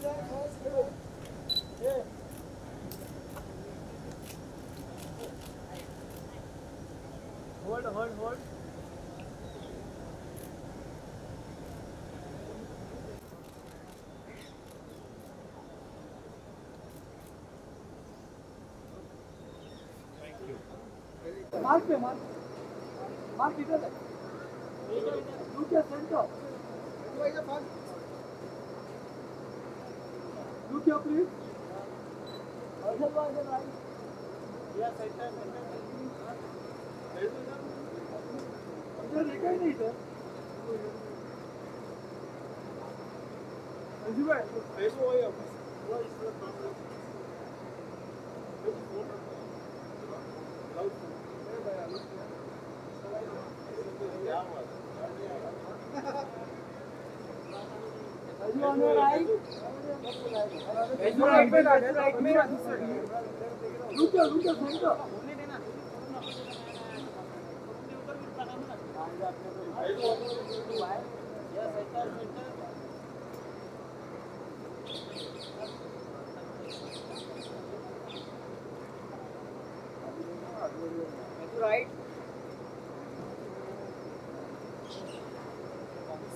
hold. Mark इधर है। Look your center. Look your please. Otherwise, right. Yeah, center. इधर देखा ही नहीं सर। अजी भाई, ऐसे हो या वो इस तरह काम कर। अजी ऑन योर राइट। राइट में। रुक जा सेंटर। Right.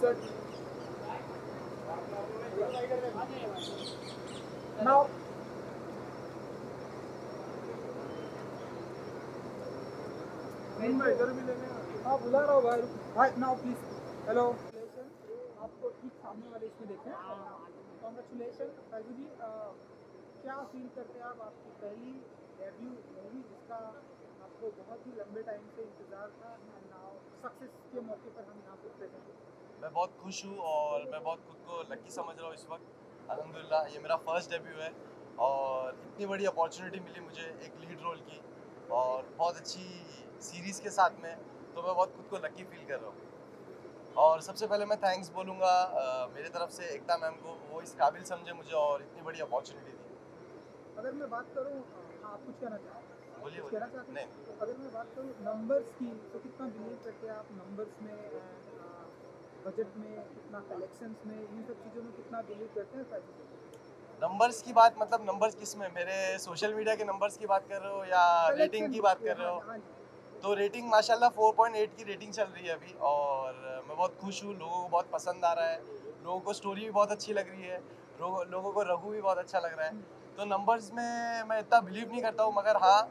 Sir. Now. इधर भी लेने। हाँ बुला रहा हूँ भाई। हाय नाउ प्लीज। हेलो। आपको ठीक सामने वाले इसमें देखें। कॉन्ग्रेचुलेशन राजू जी। क्या फील करते हैं आप? आपकी पहली डेब्यू मूवी जिसका आपको बहुत ही लंबे टाइम से इंतजार था एंड नाउ सक्सेस के मौके पर हम यहाँ पर प्रेजेंट हैं। मैं बहुत खुश हूँ और मैं बहुत खुद को लकी समझ रहा हूँ इस वक्त। अल्हम्दुलिल्लाह ये मेरा फर्स्ट डेब्यू है और इतनी बड़ी अपॉर्चुनिटी मिली मुझे एक लीड रोल की और बहुत अच्छी सीरीज़ के साथ में, तो मैं बहुत खुद को लकी फील कर रहा हूँ। और सबसे पहले मैं थैंक्स बोलूँगा मेरे तरफ से एकता मैम को, वो इस काबिल समझे मुझे और इतनी बड़ी अपॉर्चुनिटी दी। अगर मैं बात करूँ, आप कुछ कहना चाहते हैं? बोलिए। कहना चाहते हैं? नहीं। अगर मैं बात करूँ नंबर्स की, तो कितना बिलीव करते हैं आप नंबर्स में, बजट में, कितना कलेक्शंस में, इन सब चीज़ों में कितना बिलीव करते हैं? नंबर्स की बात मतलब नंबर्स किस में, मेरे सोशल मीडिया के नंबर्स की बात कर रहे हो या रेटिंग की बात कर रहे हो? तो रेटिंग माशाल्लाह 4.8 की रेटिंग चल रही है अभी और मैं बहुत खुश हूँ। लोगों को बहुत पसंद आ रहा है, लोगों को स्टोरी भी बहुत अच्छी लग रही है, लोगों को रघु भी बहुत अच्छा लग रहा है। तो नंबर्स में मैं इतना बिलीव नहीं करता हूँ, मगर हाँ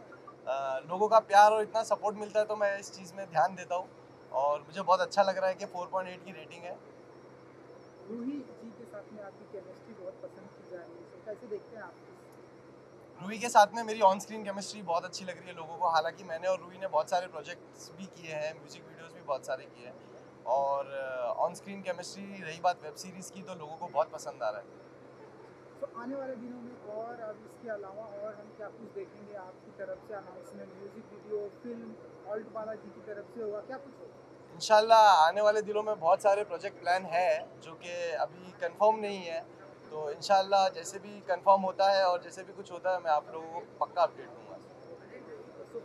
लोगों का प्यार और इतना सपोर्ट मिलता है तो मैं इस चीज़ में ध्यान देता हूँ और मुझे बहुत अच्छा लग रहा है कि 4.8 की रेटिंग है। रूही जी के साथ में आपकी केमिस्ट्री बहुत पसंद की जा रही है, तो कैसे देखते हैं आप? रूही के साथ में मेरी ऑन स्क्रीन केमिस्ट्री बहुत अच्छी लग रही है लोगों को। हालांकि मैंने और रूही ने बहुत सारे प्रोजेक्ट्स भी किए हैं, म्यूजिक वीडियोस भी बहुत सारे किए हैं और ऑन स्क्रीन केमिस्ट्री, रही बात वेब सीरीज़ की, तो लोगों को बहुत पसंद आ रहा है। तो आने वाले दिनों में और अब इसके अलावा और हम क्या कुछ देखेंगे आपकी तरफ से? Announcement, music video, film, alt Balaji की तरफ से होगा, क्या कुछ होगा? इंशाल्लाह आने वाले दिनों में बहुत सारे प्रोजेक्ट प्लान है जो कि अभी कंफर्म नहीं है, तो इंशाल्लाह जैसे भी कंफर्म होता है और जैसे भी कुछ होता है मैं आप लोगों को पक्का अपडेट दूंगा। कुछ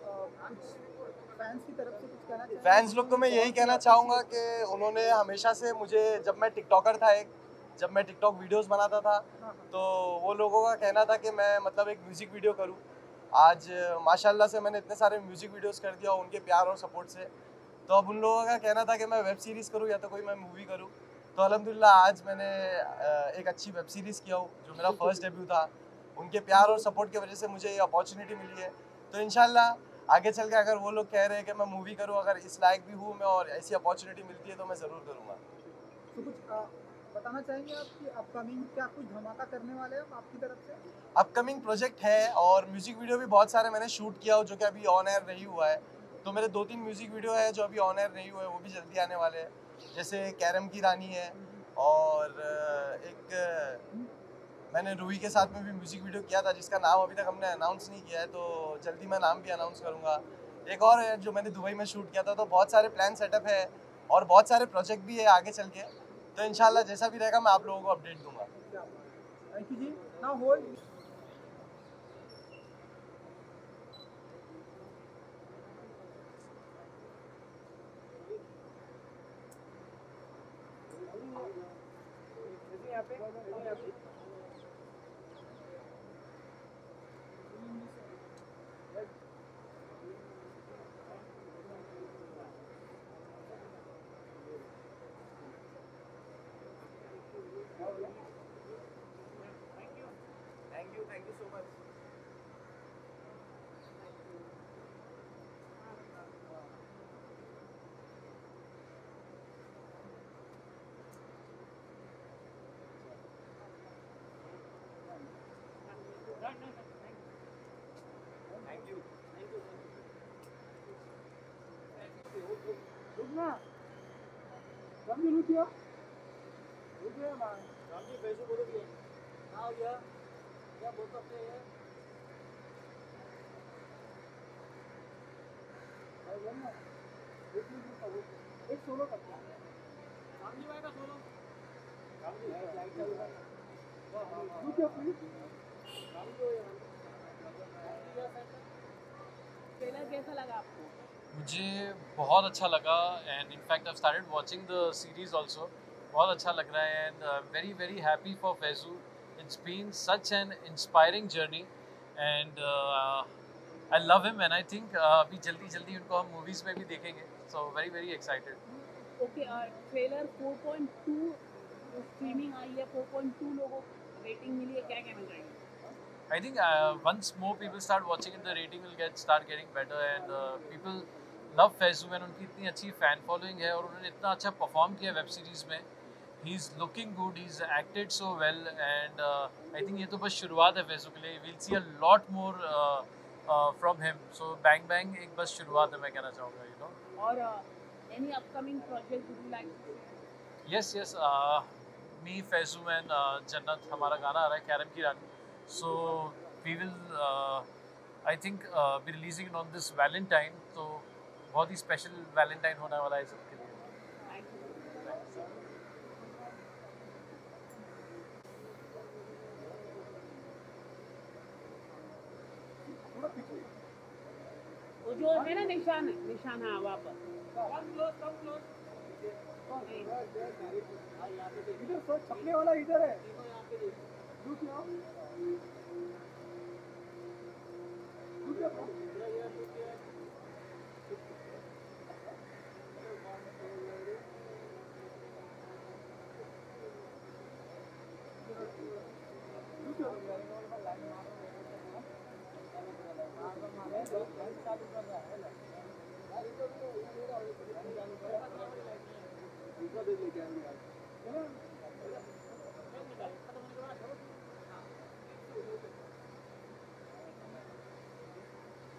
फैंस की तरफ से कुछ कहना चाहिए? फैंस लोग को मैं यही कहना चाहूँगा कि उन्होंने हमेशा से मुझे, जब मैं टिकटॉकर था जब मैं टिकटॉक वीडियोस बनाता था, तो वो लोगों का कहना था कि मैं मतलब एक म्यूज़िक वीडियो करूँ। आज माशाल्लाह से मैंने इतने सारे म्यूज़िक वीडियोस कर दिया उनके प्यार और सपोर्ट से। तो अब उन लोगों का कहना था कि मैं वेब सीरीज़ करूँ या तो कोई मैं मूवी करूँ। तो अल्हम्दुलिल्लाह आज मैंने एक अच्छी वेब सीरीज़ किया हूँ जो मेरा फर्स्ट डेब्यू था। उनके प्यार और सपोर्ट की वजह से मुझे ये अपॉर्चुनिटी मिली है। तो इंशाल्लाह आगे चल के अगर वो लोग कह रहे हैं कि मैं मूवी करूँ, अगर इस लायक भी हूँ मैं और ऐसी अपॉर्चुनिटी मिलती है तो मैं ज़रूर करूँगा। तो कुछ बताना चाहेंगे आप कि अपकमिंग क्या कुछ धमाका करने वाले हैं आपकी तरफ से? अपकमिंग प्रोजेक्ट है और म्यूज़िक वीडियो भी बहुत सारे मैंने शूट किया हो जो कि अभी ऑन एयर नहीं हुआ है। तो मेरे 2-3 म्यूज़िक वीडियो है जो अभी ऑन एयर नहीं हुए, वो भी जल्दी आने वाले हैं। जैसे कैरम की रानी है और एक मैंने रूही के साथ में भी म्यूज़िक वीडियो किया था जिसका नाम अभी तक हमने अनाउंस नहीं किया है, तो जल्दी मैं नाम भी अनाउंस करूँगा। एक और है जो मैंने दुबई में शूट किया था। तो बहुत सारे प्लान सेटअप है और बहुत सारे प्रोजेक्ट भी है आगे चल के। तो इंशाल्लाह जैसा भी रहेगा मैं आप लोगों को अपडेट दूंगा। थैंक यू जी। Now hold. यहाँ पे रुकना समझ लूँ क्या रुक गया ना राम जी पैसे बोलो दिए ना हो गया क्या बोल सकते हैं एक सोलो करते हैं राम जी भाई का सोलो राम जी लाइट चालू कर रुक क्या प्लीज राम जी ट्रेलर कैसा लगा आपको? मुझे बहुत अच्छा लगा and in fact I started watching the series also. बहुत अच्छा लग रहा है and very very happy for Faizu. It's been such an inspiring journey and I love him and I think अभी जल्दी जल्दी उनको हम मूवीज़ में भी देखेंगे. So very very excited. Okay trailer 4.2 streaming आई है 4.2 लोगों को रेटिंग मिली है क्या कहना चाहेंगे? I think once more people start watching it, the rating will start getting better and people love Faizu and उनकी इतनी अच्छी fan following है और उन्होंने इतना अच्छा perform किया वेब सीरीज में. He's looking good, he's acted so well and I think ये तो बस शुरुआत है Faizu के लिए. We'll see a lot more from him. So bang bang एक बस शुरुआत है मैं कहना चाहूँगा, you know. और any upcoming project would you like to share? Yes, yes. Me, Faizu and Jannat हमारा गाना आ रहा है कैरम की रानी. So we will, I think, be releasing it on this Valentine. तो बहुत ही special Valentine होने वाला है सबके लिए. Thank you. वो जो है ना निशान हाँ वहाँ पर. कम क्लोज इधर सो छपने वाला इधर है रुक जाओ रुक जाओ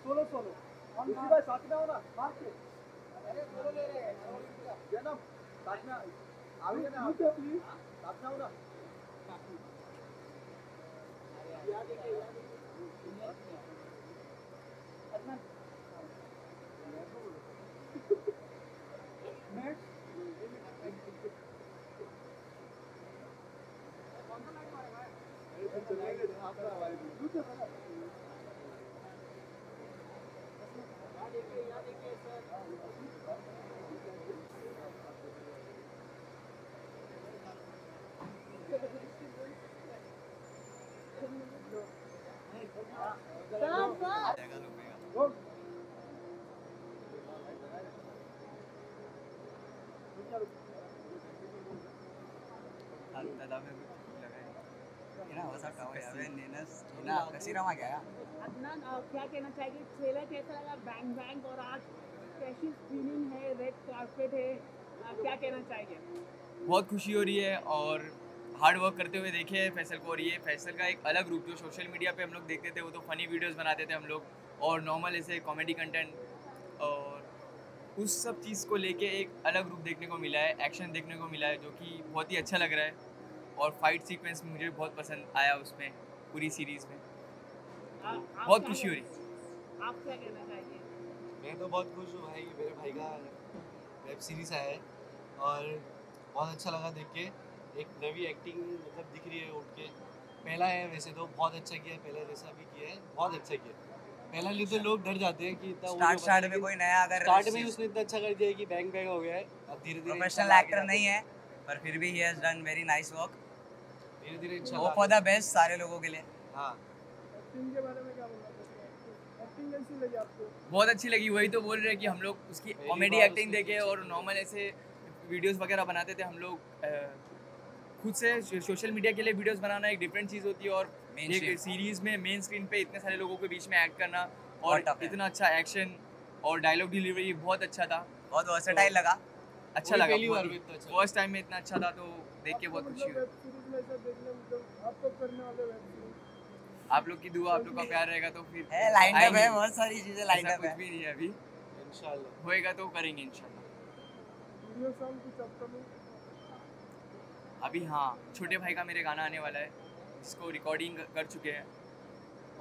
सोलो सोलो हम भाई साथ में हो ना मार के अरे सोलो ले रहे हैं जन्म साथ में आगे ना आप प्लीज साथ में हो ना याद देखिए अदनान नेक्स्ट कौन सा लाइट मारेगा अरे चलेंगे आपका आवाज देखिए अदनान क्या कहना चाहिए ट्रेलर कैसा लगा बैंग बैंग और आज कैसी स्क्रीनिंग है रेड कार्पेट है क्या कहना चाहिए? बहुत खुशी हो रही है और हार्ड वर्क करते हुए देखे हैं फैसल को. और ये फैसल का एक अलग रूप जो सोशल मीडिया पे हम लोग देखते थे वो तो फ़नी वीडियोस बनाते थे हम लोग और नॉर्मल ऐसे कॉमेडी कंटेंट और उस सब चीज़ को लेके एक अलग रूप देखने को मिला है. एक्शन देखने को मिला है जो कि बहुत ही अच्छा लग रहा है और फाइट सीक्वेंस मुझे बहुत पसंद आया उसमें पूरी सीरीज़ में. बहुत खुशी हो रही. आप क्या कहना चाहिए? मैं तो बहुत खुश हूँ भाई. मेरे भाई का वेब सीरीज़ आया है और बहुत अच्छा लगा देख के. एक नवी एक्टिंग मतलब दिख रही है उठ के. पहला है वैसे तो बहुत अच्छा किया है. पहले जैसा भी किया है बहुत अच्छा किया. पहला लिए तो लोग डर जाते हैं कि इतना स्टार्ट में कोई नया अगर स्टार्ट में ही उसने इतना अच्छा कर दिया कि बैंग बैंग हो गया है. अब धीरे धीरे प्रोफेशनल एक्टर नहीं है पर फिर भी he has done very nice work. धीरे धीरे होप इंशाल्लाह फॉर द बेस्ट सारे लोगों के लिए. हाँ एक्टिंग के बारे में क्या बोलना चाहते हैं? एक्टिंग कैसी लगी आपको? बहुत अच्छी लगी. वही तो बोल रहे हैं कि हम लोग उसकी पहली कॉमेडी बार एक्टिंग उसने देखे कुछ और नॉर्मल ऐसे वीडियोस वगैरह बनाते थे हम लोग. खुद से सोशल मीडिया के लिए वीडियोस बनाना एक डिफरेंट चीज़ होती है और एक सीरीज़ में मेन स्क्रीन पे इतने सारे लोगों के बीच में एक्ट करना और इतना अच्छा एक्शन और डायलॉग डिलीवरी बहुत अच्छा था. बहुत वर्सेटाइल लगा. अच्छा लगा. पहली बार में इतना अच्छा फर्स्ट टाइम में इतना अच्छा था तो देख के बहुत खुशी हुई. वेब सीरीज में ऐसा देखने मतलब आप कब करने वाले वेब सीरीज? आप लोग की दुआ आप लोग का प्यार रहेगा तो फिर है लाइन अप आएंगे. है बहुत सारी चीजें लाइन ऐसा अप कुछ है. भी नहीं है अभी. इंशाल्लाह होएगा तो करेंगे इंशाल्लाह. ये साल कुछ अपकमिंग? अभी हाँ, छोटे भाई का मेरे गाना आने वाला है जिसको रिकॉर्डिंग कर चुके हैं,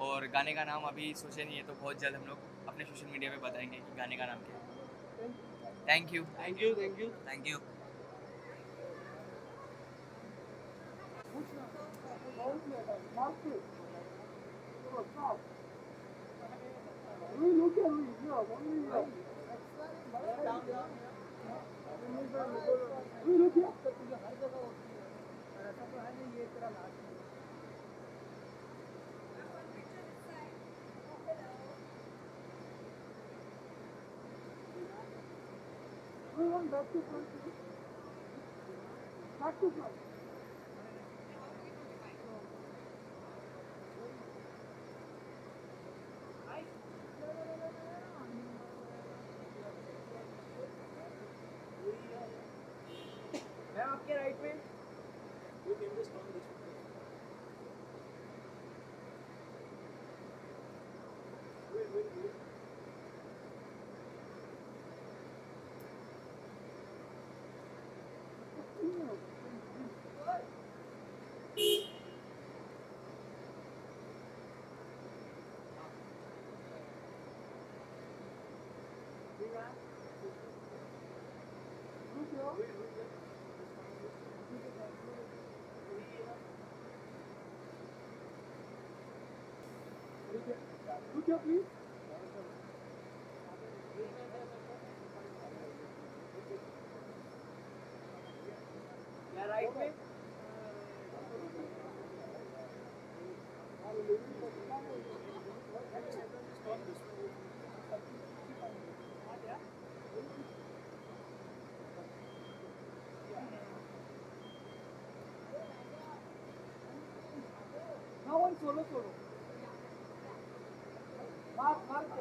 और गाने का नाम अभी सोचे नहीं है, तो बहुत जल्द हम लोग अपने सोशल मीडिया पे बताएंगे कि गाने का नाम क्या है। Thank you. Thank you. Thank you. Back to front. मैं आपके राइट में Look here, please. Yeah, right way. Now one solo. Mark it.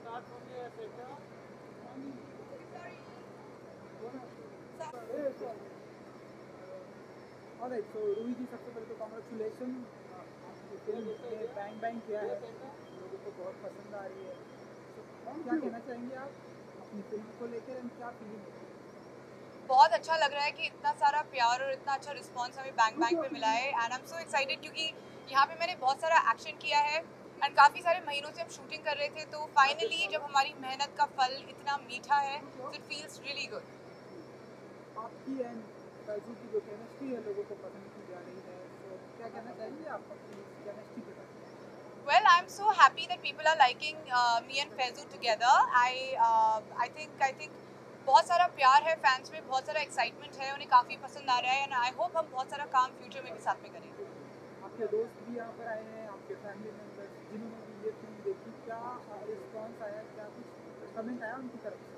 Start from the center. Alright, so Ruhi जी सबसे पहले तो कॉन्ग्रेचुलेशन, आपकी फिल्म ने बैंग बैंग किया है, लोगों को बहुत पसंद आ रही है। तो क्या कहना चाहेंगे आप अपनी फिल्म को लेकर एंड क्या फीलिंग है? बहुत अच्छा लग रहा है कि इतना सारा प्यार और इतना अच्छा रिस्पांस हमें बैंग बैंग पे मिला है, and I am so excited क्योंकि यहाँ पे मैंने बहुत सारा एक्शन किया है एंड काफ़ी सारे महीनों से हम शूटिंग कर रहे थे, तो फाइनली जब हमारी मेहनत का फल इतना मीठा है, तो इट फील्स रियली गुड। आपकी एंड फैजू की जो केमिस्ट्री है लोगों को पसंद की जा रही है, तो क्या कहना चाहेंगे आप अपनी केमिस्ट्री के बारे में? Well, I'm so happy that people are liking me and Faizu together. I think बहुत सारा प्यार है फैंस में, बहुत सारा एक्साइटमेंट है, उन्हें काफ़ी पसंद आ रहा है, एंड आई होप हम बहुत सारा काम फ्यूचर में भी साथ में करेंगे। आपके दोस्त भी यहाँ पर आए हैं, आपके फैमिली मेम्बर्स जिन्होंने भी ये फिल्म देखी, क्या रिस्पॉन्स आया, क्या कुछ कमेंट आया उनकी तरफ से?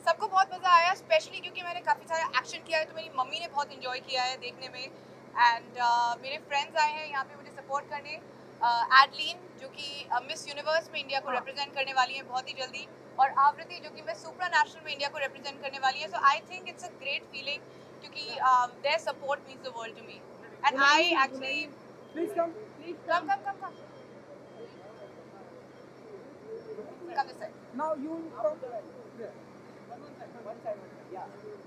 सबको बहुत मज़ा आया, स्पेशली क्योंकि मैंने काफ़ी सारा एक्शन किया है, तो मेरी मम्मी ने बहुत इन्जॉय किया है देखने में, एंड मेरे फ्रेंड्स आए हैं यहाँ पे मुझे सपोर्ट करने। एडलीन जो कि मिस यूनिवर्स में इंडिया को रिप्रेजेंट करने वाली है बहुत ही जल्दी, और आवृत्ति जो कि मिस सुप्रा नेशनल में इंडिया को रिप्रेजेंट करने वाली है। So I think it's a great feeling क्योंकि there support means the world to me, and I actually Please come. come this side. Now you come there.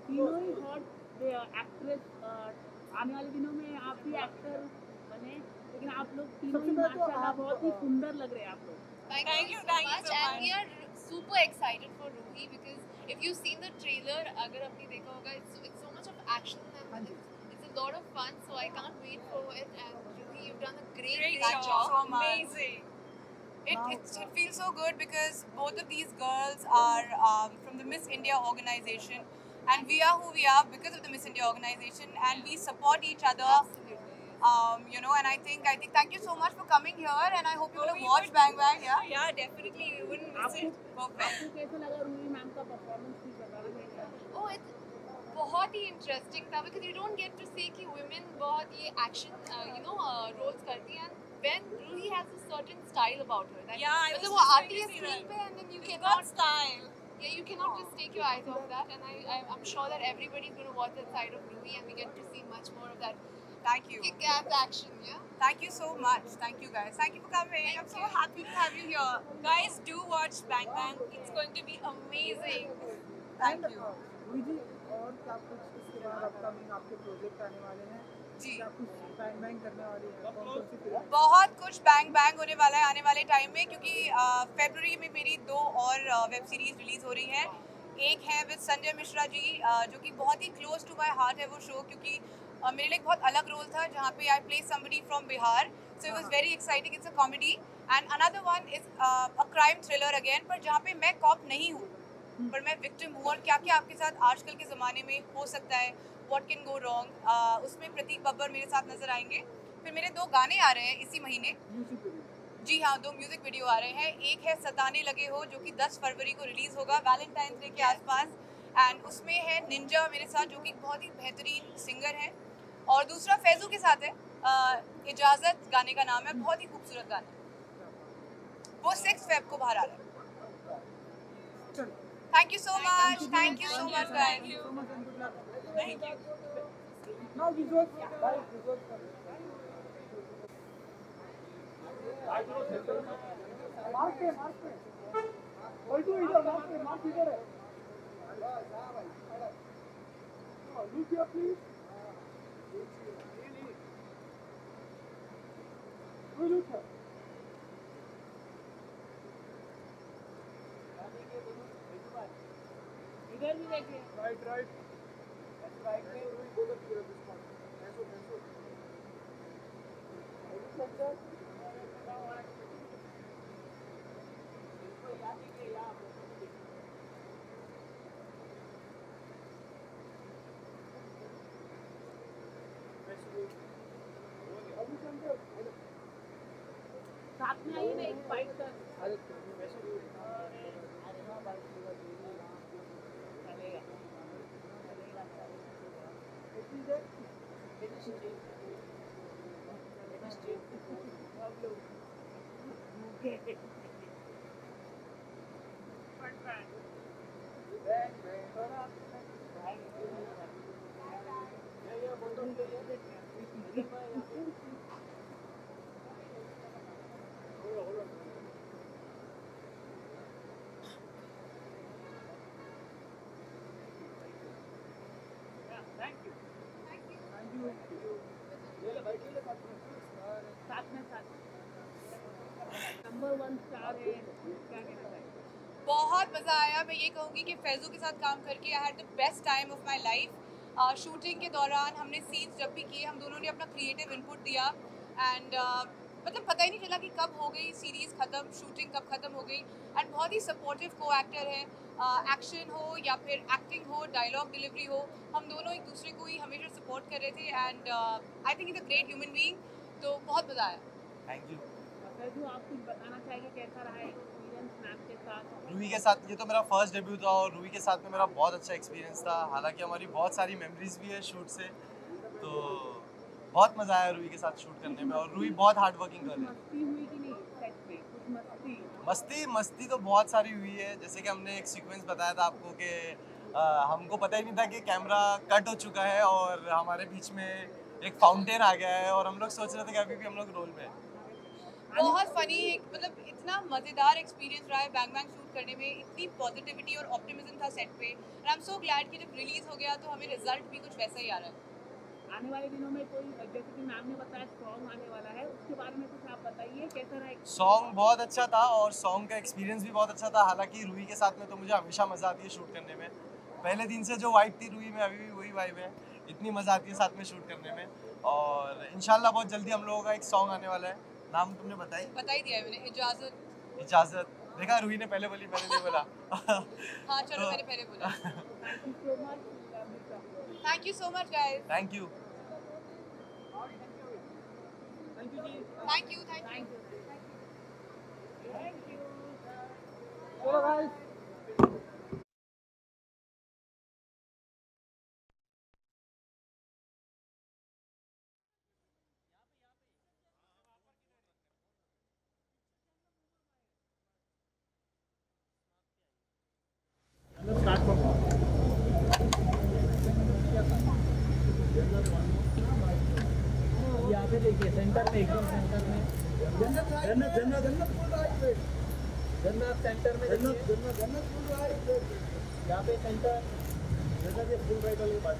तीनों ही hot actress, आने वाले दिनों में आप भी एक्टर बने, लेकिन आप लोग तीनों ही माशाल्लाह बहुत ही सुंदर लग रहे हैं आप लोग। Thank you so much, and we are super excited for Ruhi because if you've seen the trailer, अगर आपने देखा होगा, it's so much of action and it's a lot of fun, so I can't wait for it. And Ruhi, you've done a great job. Amazing. It feels so good because both of these girls are from the Miss India organization, and we are who we are because of the Miss India organization, and we support each other. Absolutely. You know, and I think thank you so much for coming here, and I hope you will watch Bang Bang. Yeah, definitely. We wouldn't miss it. Perfect. आपको कैसा लगा Ruhi ma'am का performance भी बताना चाहिए? Oh, it's बहुत ही interesting था because you don't get to see कि women बहुत ये action roles करती हैं, and when Ruhi has a certain style about her that मतलब वो आती है screen पे and then you cannot style. Yeah, you cannot just take your eyes off that, and I'm sure that everybody's going to watch that side of Ruhi, and we get to see much more of that Thank you. Kick-ass action, yeah? Thank you so much. Thank you guys. Thank you for coming. I'm so happy to have you here. Guys, do watch Bang Bang. It's going to be amazing. Thank you. Ruhi जी, और क्या कुछ इसके बाद upcoming आपके project आने वाले हैं? जी। क्या कुछ बैंग बैंग करने वाली है? कौन सी फिल्म? बहुत कुछ बैंग बैंग होने वाला है आने वाले टाइम में, क्योंकि फरवरी में मेरी 2 और वेब सीरीज रिलीज हो रही हैं। एक है विद संजय मिश्रा जी, जो कि बहुत ही क्लोज टू माय हार्ट है वो शो, क्योंकि मेरे लिए एक बहुत अलग रोल था जहाँ पे I play somebody from Bihar, so it was very exciting. It's a comedy and another one is a crime thriller again, पर जहाँ पे मैं कॉप नहीं हूँ पर मैं विक्टिम हूँ, और क्या क्या आपके साथ आजकल के ज़माने में हो सकता है, व्हाट कैन गो रॉन्ग। उसमें प्रतीक बब्बर मेरे साथ नज़र आएंगे। फिर मेरे 2 गाने आ रहे हैं इसी महीने। जी हाँ, 2 म्यूजिक वीडियो आ रहे हैं। एक है सताने लगे हो, जो कि 10 फरवरी को रिलीज होगा, वैलेंटाइंस डे के आसपास, एंड उसमें है निंजा मेरे साथ, जो कि बहुत ही बेहतरीन सिंगर है। और दूसरा फैजू के साथ है, इजाज़त गाने का नाम है, बहुत ही खूबसूरत गाना है। वो 6 फेब को बाहर आ रहा है। Thank you so much. Thank you so much, guys. Thank you. Now visuals, guys, visuals. Mark पे पलटू इधर, मार्क इधर है। Look here, please. Look here. इधर भी देखिए। Right. Right पे रूही को तो पूरा रिस्पॉन्स। ऐसो। साथ में आइए ना, एक फाइट कर। नंबर 1 स्टार है, क्या कहना चाहिए? बहुत मज़ा आया। मैं ये कहूँगी कि फैज़ू के साथ काम करके I had the best time of my life. Shooting के दौरान हमने सीन्स जब भी किए, हम दोनों ने अपना क्रिएटिव इनपुट दिया, एंड मतलब पता ही नहीं चला कि कब हो गई सीरीज़ ख़त्म, शूटिंग कब ख़त्म हो गई। एंड बहुत ही सपोर्टिव को एक्टर है, एक्शन हो या फिर एक्टिंग हो, डायलॉग डिलीवरी हो, हम दोनों एक दूसरे को ही हमेशा सपोर्ट कर रहे थे, and I think is a great human being. तो बहुत मज़ा आया। Thank you. फैजू, आप कुछ बताना चाहिए, कैसा रहा एक्सपीरियंस मैम के साथ? रूही के साथ ये तो मेरा फर्स्ट डेब्यू था, और रूही के साथ में मेरा बहुत अच्छा एक्सपीरियंस था। हालांकि हमारी बहुत सारी मेमोरीज भी है शूट से, तो बहुत मज़ा आया रूही के साथ शूट करने में। और रूही बहुत हार्ड वर्किंग गर्ल है। मस्ती हुई कि नहीं सेट पे? कुछ मस्ती तो बहुत सारी हुई है। जैसे कि हमने एक सीक्वेंस बताया था आपको कि हमको पता ही नहीं था कि कैमरा कट हो चुका है और हमारे बीच में एक फाउंटेन आ गया है, और हम लोग सोच रहे थे कि अभी भी हम लोग रोल में हैं। बहुत फनी, मतलब इतना मज़ेदार एक्सपीरियंस रहा है बैंग बैंग शूट करने में। इतनी पॉजिटिविटी और ऑप्टिमिज्म था सेट पे, and I am so glad कि जब रिलीज़ हो गया तो हमें रिजल्ट भी कुछ वैसा ही आ रहा है। आने वाले दिनों में कोई, जैसे कि मैम ने बताया सॉन्ग आने वाला है, उसके बारे में कुछ आप बताइए, कैसा रहा? सॉन्ग बहुत अच्छा था और सॉन्ग का एक्सपीरियंस भी बहुत अच्छा था। हालांकि रूही के साथ में तो मुझे हमेशा मज़ा आती है शूट करने में। पहले दिन से जो वाइब थी रूही में, अभी भी वही वाइब है। इतनी मज़ा आती है साथ में शूट करने में, और इंशाल्लाह बहुत जल्दी हम लोगों का एक सॉन्ग आने वाला है। नाम तुमने बता ही दिया है मैंने, इजाज़त। देखा, रूही ने पहले बोली, मैंने नहीं बोला। हाँ चलो, मैंने पहले बोला। Thank you so much guys. Thank you. Thank you. चलो गाइस। सेंटर में, एकदम सेंटर में। जन्नत जन्नत जन्नत जन्नत फुल राइट पे, जन्नत सेंटर में, जन्नत जन्नत जन्नत फुल राइट पे, यहाँ पे सेंटर, जन्नत ये फुल राइट वाली बात,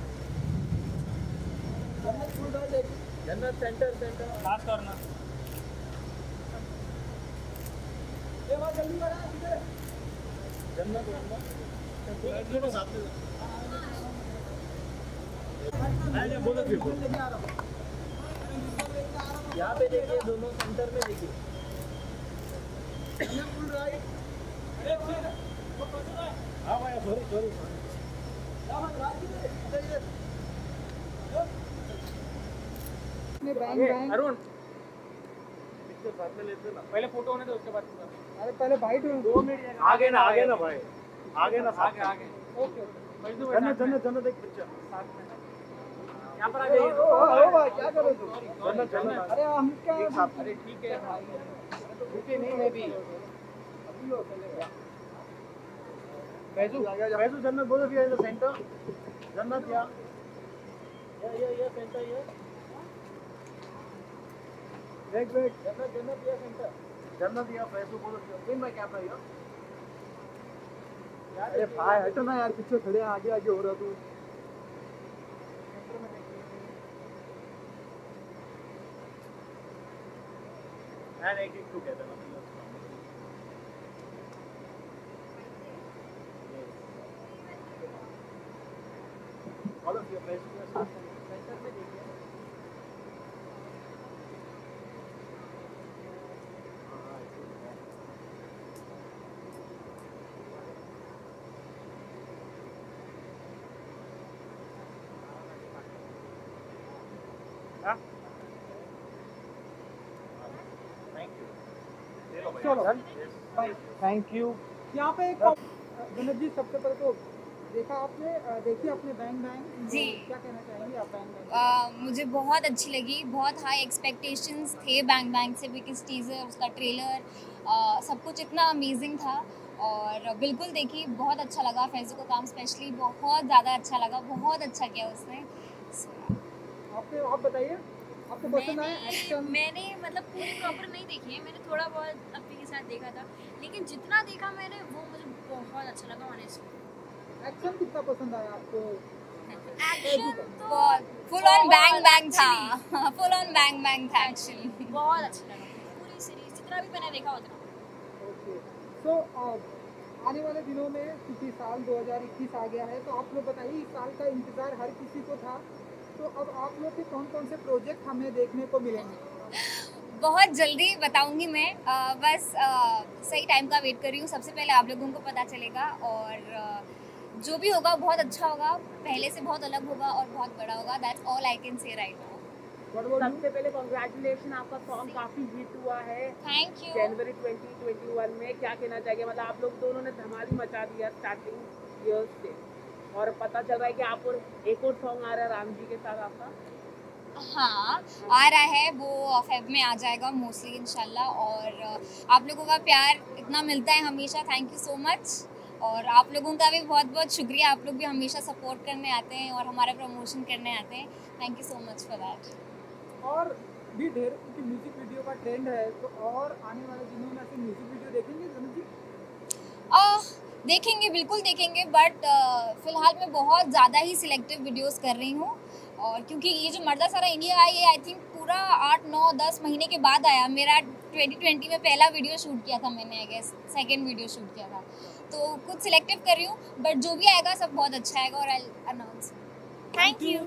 जन्नत फुल राइट, जन्नत सेंटर सेंटर लास्ट कॉर्नर। ये बात जल्दी बढ़ा इधर, जन्नत जन्नत साथ में मैं बोलो फिर लेके आ रहा हूँ। यहाँ पे देखिए, दोनों सेंटर में देखिए, फुल राइट। हाँ भाई, सॉरी सॉरी सॉरी। अरुण साथ में लेते ना, पहले फोटो होने दो उसके बाद। अरे पहले भाई 2 मिनट आगे ना भाई, आगे ना आगे आगे। ओके जन्नत जन्नत जन्नत एक पिक्चर साथ में यहाँ पर आ जाइए। ओ भाई क्या कर रहे हो? जन्नत जन्नत, अरे हम क्या एक साथ। अरे ठीक है भाई, रुके नहीं मैं भी अभी हो चलेगा। फैजू जन्नत बोलो भी है सेंटर, जन्नत या ये सेंटर ये वेट जन्नत जन्नत या सेंटर, जन्नत या फैजू बोलो इन मैं कैमरा या। अरे भाई हटो ना यार, पीछे खड़े हैं, आगे आगे हो रहा तू। And I get together. All of your best center में देखिए। चलो भाई, थैंक यू। यहाँ पे एक जन्नत जी, सबसे पहले तो देखा आपने, देखिए आपने बैंग बैंग जी, क्या कहना चाहेंगे आप बैंग बैंग? मुझे बहुत अच्छी लगी, बहुत हाई एक्सपेक्टेशंस थे बैंग बैंग से, बिकॉज टीज़र, उसका ट्रेलर, सब कुछ इतना अमेजिंग था। और बिल्कुल देखी, बहुत अच्छा लगा। फैजू का काम स्पेशली बहुत ज़्यादा अच्छा लगा, बहुत अच्छा किया उसने। आप बताइए, आपको पसंद आया एक्शन? मैंने मतलब पूरी प्रॉपर नहीं देखी है, मैंने थोड़ा बहुत अपने के साथ देखा था, लेकिन जितना देखा मैंने वो मुझे बहुत अच्छा लगा ऑनेस्टली। एक्शन कितना पसंद आया आपको? एक्शन तो फुल ऑन बैंग बैंग था, फुल ऑन बैंग बैंग था एक्चुअली। बहुत अच्छा लगा पूरी सीरीज, जितना भी मैंने देखा उतना। ओके, तो आने वाले दिनों में, क्योंकि साल 2021 आ गया है, तो आप लोग बताइए, इस साल का इंतज़ार हर किसी को था, तो अब आप लोग के कौन कौन से प्रोजेक्ट हमें देखने को मिलेंगे? बहुत जल्दी बताऊंगी मैं, बस सही टाइम का वेट कर रही हूँ। सबसे पहले आप लोगों को पता चलेगा, और जो भी होगा बहुत अच्छा होगा, पहले से बहुत अलग होगा और बहुत बड़ा होगा। That's all I can say right now. सबसे पहले कांग्रेचुलेशन, आपका सॉन्ग काफी हिट हुआ है। Thank you. जनवरी 2021 में क्या कहना चाहिए, मतलब आप लोग दोनों ने धमाल मचा दिया स्टार्टिंग ईयर्स से, और पता चल रहा है कि आप और एक और सॉन्ग आ रहा है राम जी के साथ आपका। हाँ, आ रहा है, वो फेब में आ जाएगा मोस्टली इंशाल्लाह। और आप लोगों का प्यार इतना मिलता है हमेशा, थैंक यू सो मच। और आप लोगों का भी बहुत बहुत शुक्रिया, आप लोग भी हमेशा सपोर्ट करने आते हैं और हमारा प्रमोशन करने आते हैं। Thank you so much for that. और भी ढेर, क्योंकि म्यूजिक वीडियो का ट्रेंड है, तो और आने वाले दिनों में ऐसे म्यूजिक वीडियो देखेंगे जन्नत जी? देखेंगे, बिल्कुल देखेंगे, बट फ़िलहाल मैं बहुत ज़्यादा ही सिलेक्टिव वीडियोस कर रही हूँ। और क्योंकि ये जो मर्दा सारा इंडिया आई है, आई थिंक पूरा 8, 9, 10 महीने के बाद आया। मेरा 2020 में पहला वीडियो शूट किया था मैंने, I guess second video shoot किया था, तो कुछ सिलेक्टिव कर रही हूँ, बट जो भी आएगा सब बहुत अच्छा आएगा और आई अनाउंस। Thank you.